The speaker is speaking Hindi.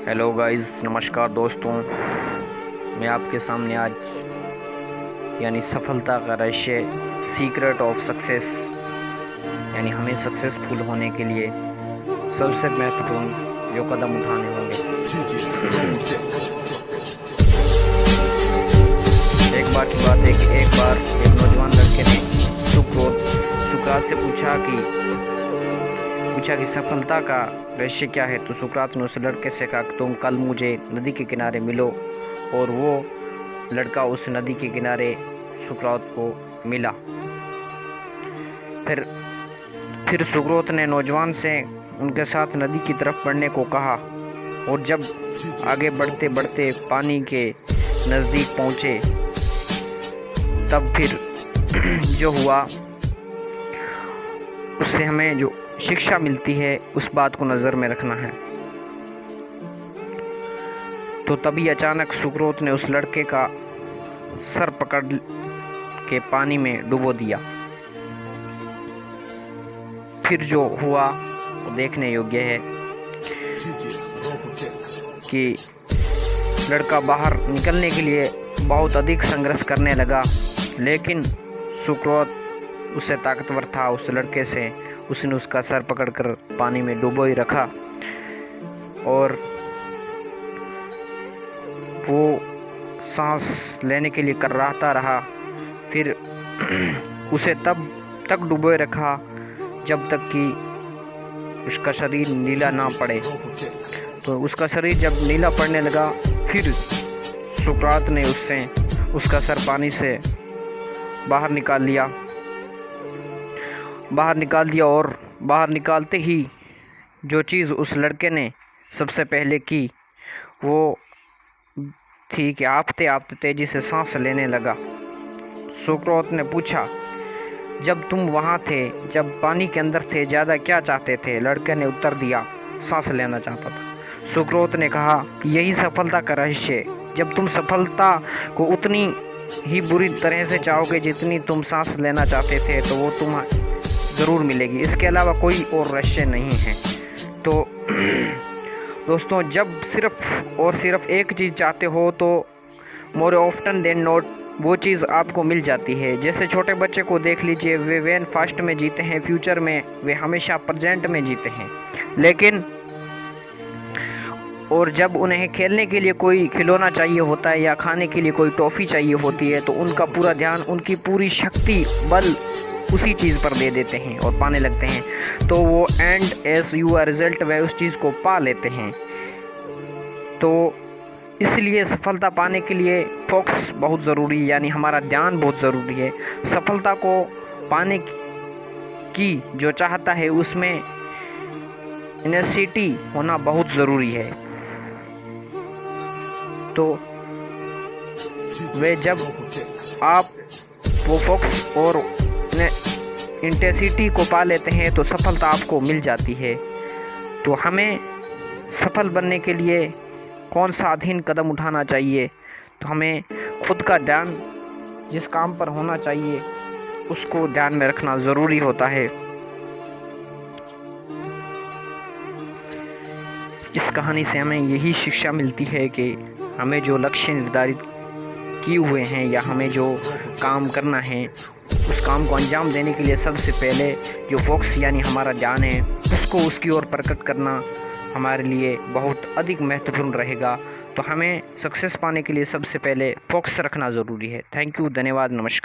हेलो गाइस, नमस्कार दोस्तों। मैं आपके सामने आज सफलता का रहस्य, सीक्रेट ऑफ सक्सेस, हमें सक्सेसफुल होने के लिए सबसे महत्वपूर्ण जो कदम उठाने होंगे। एक बार की बात है कि एक बार एक नौजवान लड़के ने सुकरात से पूछा कि सफलता का रहस्य क्या है। तो सुकरात ने उस लड़के से कहा कि तुम कल मुझे नदी के किनारे मिलो। और वो लड़का उस नदी के किनारे सुकरात को मिला। फिर सुकरात ने नौजवान से उनके साथ नदी की तरफ बढ़ने को कहा। और जब आगे बढ़ते बढ़ते पानी के नज़दीक पहुँचे, तब फिर जो हुआ उससे हमें जो शिक्षा मिलती है उस बात को नज़र में रखना है। तो तभी अचानक सुकरात ने उस लड़के का सर पकड़ के पानी में डुबो दिया। फिर जो हुआ वो देखने योग्य है कि लड़का बाहर निकलने के लिए बहुत अधिक संघर्ष करने लगा, लेकिन सुकरात उससे ताकतवर था। उस लड़के से उसने उसका सर पकड़कर पानी में डुबो ही रखा और वो सांस लेने के लिए कर्राता रहा। फिर उसे तब तक डुबोए रखा जब तक कि उसका शरीर नीला ना पड़े। तो उसका शरीर जब नीला पड़ने लगा, फिर सुकरात ने उसका सर पानी से बाहर निकाल दिया और बाहर निकालते ही जो चीज़ उस लड़के ने सबसे पहले की वो थी कि आपते आपते तेज़ी से सांस लेने लगा। सुकरात ने पूछा, जब तुम वहाँ थे, जब पानी के अंदर थे, ज़्यादा क्या चाहते थे? लड़के ने उत्तर दिया, सांस लेना चाहता था। सुकरात ने कहा कि यही सफलता का रहस्य है। जब तुम सफलता को उतनी ही बुरी तरह से चाहोगे जितनी तुम सांस लेना चाहते थे, तो वो तुम ज़रूर मिलेगी। इसके अलावा कोई और रहस्य नहीं है। तो दोस्तों, जब सिर्फ एक चीज़ चाहते हो तो मोर ऑफ्टन देन नॉट वो चीज़ आपको मिल जाती है। जैसे छोटे बच्चे को देख लीजिए, वे वेन फास्ट में जीते हैं, फ्यूचर में वे हमेशा प्रेजेंट में जीते हैं। लेकिन और जब उन्हें खेलने के लिए कोई खिलौना चाहिए होता है या खाने के लिए कोई टॉफ़ी चाहिए होती है, तो उनका पूरा ध्यान, उनकी पूरी शक्ति, बल उसी चीज़ पर दे देते हैं और पाने लगते हैं। तो वो and S U R result वे उस चीज़ को पा लेते हैं। तो इसलिए सफलता पाने के लिए फोकस बहुत ज़रूरी है, हमारा ध्यान बहुत ज़रूरी है। सफलता को पाने की जो चाहता है उसमें इनर्सिटी होना बहुत ज़रूरी है। तो वे जब आप वो फोकस और इंटेंसिटी को पा लेते हैं तो सफलता आपको मिल जाती है। तो हमें सफल बनने के लिए कौन सा अधीन कदम उठाना चाहिए? तो हमें खुद का ध्यान जिस काम पर होना चाहिए उसको ध्यान में रखना ज़रूरी होता है। इस कहानी से हमें यही शिक्षा मिलती है कि हमें जो लक्ष्य निर्धारित किए हुए हैं या हमें जो काम करना है, उस काम को अंजाम देने के लिए सबसे पहले जो फोकस हमारा ध्यान है उसको उसकी ओर प्रकट करना हमारे लिए बहुत अधिक महत्वपूर्ण रहेगा। तो हमें सक्सेस पाने के लिए सबसे पहले फोकस रखना ज़रूरी है। थैंक यू, धन्यवाद, नमस्कार।